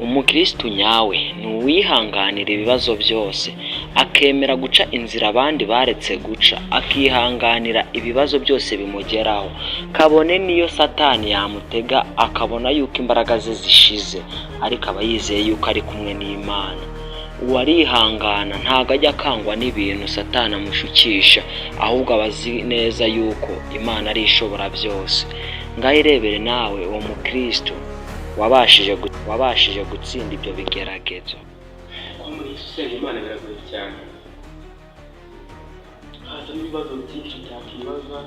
Umukristo nyawe ni uwihanganira ibibazo byose, akemera guca inzira abandi baretse guca, akihanganira ibibazo byose bimugeraho, kabone n'iyo Satani yamutega akabona yuko imbaraga ze zishize, ariko aba yizeye yuko ari kumwe n'Imana. Uwarihangana ntabwo ajya akangwa n'ibintu Satani amushukisha, ahubwo aba azi neza yuko Imana ari ishobora byose. Ngaho irebere nawe uwo mukristo wabashije gutsinda ibyo bigeragezo. Muri Yesu Imana biragoye cyane, hazamo ibibazo byinshi byakibaza,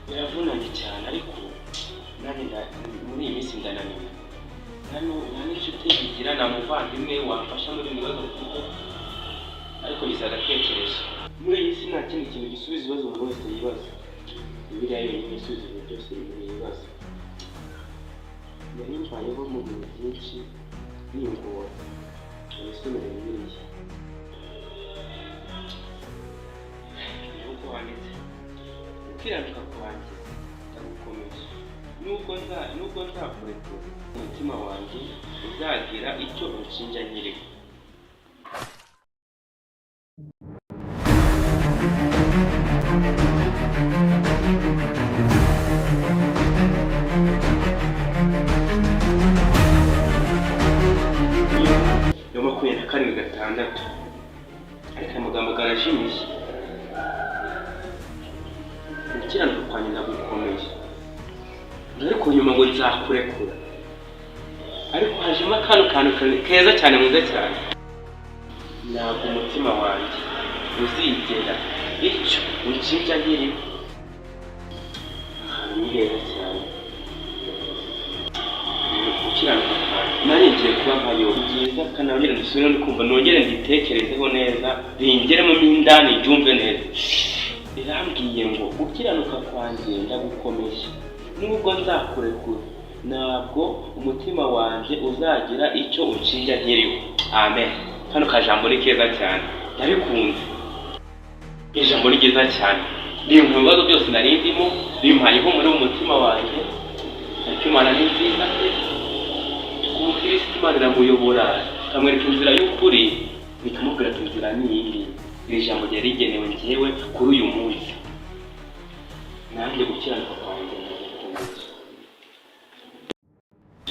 biravunanye cyane, ariko nanjye muri iyi minsi ndananiwe. nta n'inshuti bigira, nta muvandimwe wafasha muri ibibazo mfite, ariko bisaba agatekerezo. Muri iyi si nta kindi kintu gisubiza ibibazo umuntu wese yibaza, Bibiliya yonyine isubiza ibintu byose biri ibibazo. Nari mbayeho mu bintu byinshi bingora, abasomera Bibiliya nuko wanditse, ukiranuka kwanjye ndagukomeje, nubwo nzakurekura, umutima wanjye uzagira icyo unshinja nkiriho. Yo 27:6, ariko amagambo garajimije, ukiranuka kwanjye ndagukomeje, ariko nyuma ngo nzakurekura. Ariko hajemo akantu keza cyane, mwiza cyane, ntabwo umutima wanjye uzigera icyo unshinja nkiriho. Ni heza cyane, ukiranuka kwanjye nanjye ngiye kuba nkayo. Byiza kanabwira ndisubire ndikumva, nongere nditekerezeho neza, ringeremo indani ryumve neza. Irambwiye ngo ukiranuka kwanjye ndagukomeje, nubwo nzakurekura, ntabwo umutima wanjye uzagira icyo unshinja nkiriho. Amen. Kano kajambo ni keza cyane, ndabikunze. Ijambo ni ryiza cyane, rimpa ibibazo byose nari ndimo, rimpaye ihumure mu mutima wanjye. Ariko Imana ni nziza pe, umukristo Imana iramuyobora, ikamwereka inzira y'ukuri, bikamubwira ati inzira ni iyi. Iri jambo ryari rigenewe njyewe kuri uyu munsi, nanjye gukiranuka kwanjye ndagukomeje.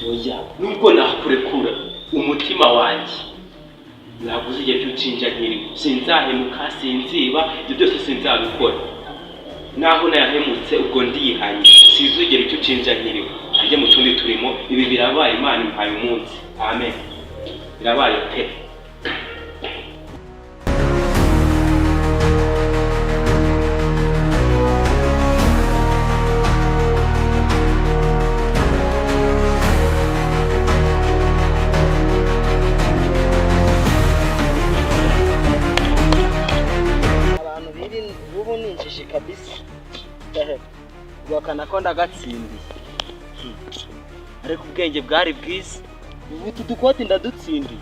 Oya, nubwo nakurekura, umutima wanjye ntabwo uzigera icyo unshinja nkiriho. Sinzahemuka, sinziba, ibyo byose sinzabikora. Naho nayahemutse ubwo ndihanye, sinzigera icyo unshinja nkiriho. Ajye mu tundi turimo, ibi birabaye, Imana impaye umunsi. Amen. Birabaye pe. Ubu ni injiji kabisa, guhakana ko ndagatsindiye, ariko ubwenge bwari bwiza. Utu dukoti ndadutsindiye,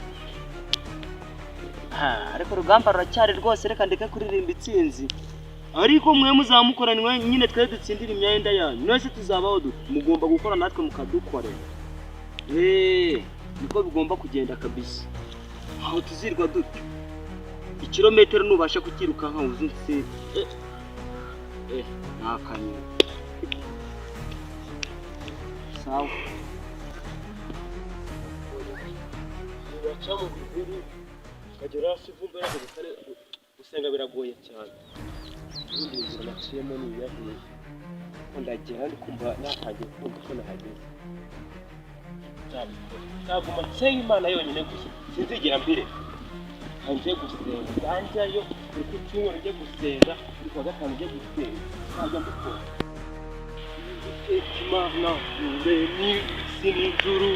ariko urugamba ruracyari rwose. Reka ndeke kuririmba itsinzi, ariko mwe muzamukoranywe nyine, twe dutsindira imyenda yanyu. Nose tuzabaho dute? Mugomba gukora natwe mukadukorera. Niko bigomba kugenda kabisa. Aho tuzirwa dute? Ikirometero nubasha kukirukanka uzunse nakanyura. Sawa, wacha mu bibiri kagera hasi vumbi, ariko gusenga biragoye cyane. Ubundi inzira naciyemo ni iyahiye, ndagera ndi kumva natangiye kumva ko nahageze. Nzaguma nsenga Imana yonyine gusa, sinzigera mbere nje gusenga. Njyayo kuko cyumweru njye gusenga, kuko gatanu njye gusenga, ntajya mbikora. Imana ni sinijuru,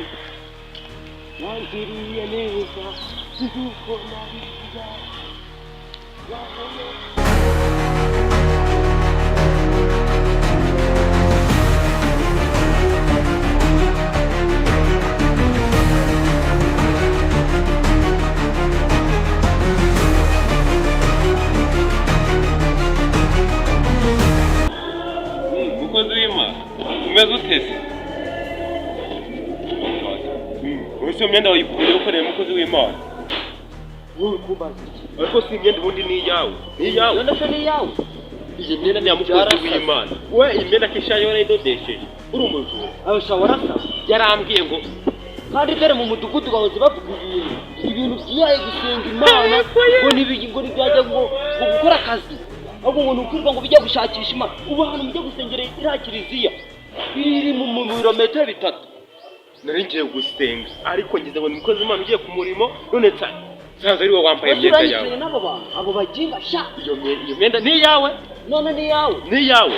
wangiriye neza, kuko nabiza umeze utese. iyo myenda wayikuye ukoreye umukozi w'Imana wowe kumbaza ariko si imyenda ubundi ni iyawe none se ni iyawe iyi myenda ni umukozi w'Imana we imyenda kishayo yarayidodesheje uri umujura abasha warasa yarambwiye ngo kandi dore mu mudugudu bahoze bavuga ibintu byiyaye gusenga Imana ngo ntibyajya ngo gukora akazi ahubwo ngo nukwirwa ngo bijya gushakisha Imana ubu ahantu mujya gusengera iriya kiliziya iri mu birometero 3 nari ngiye gusenga ariko ngize ngo umukozi w'Imana ugiye ku murimo none sanze ari wowe wambaye imyenda yawe n'abo bantu abo baginga sha iyo myenda ni iyawe none ni iyawe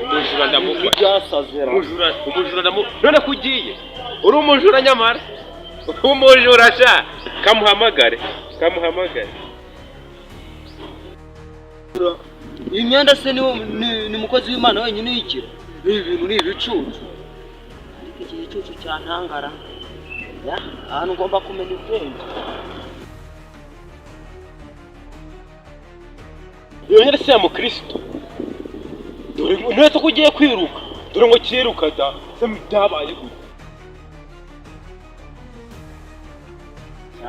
umujura ndamukwa byasazera umujura none kugiye uri umujura nyamara umujura sha kamuhamagare iyi myenda se ni mukozi w'Imana wenyine yikira ibi bintu ni ibicucu ariko iki gicucu cyantangara ya ahantu ngomba kumenya ubwenge iyo nyine se ya mukristo dore none ko ugiye kwiruka dore ngo kiruka da se byabaye gute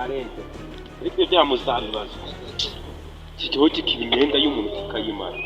ariko ibyo byamuzabibaza kigiho kikiba imyenda y'umuntu kikayimara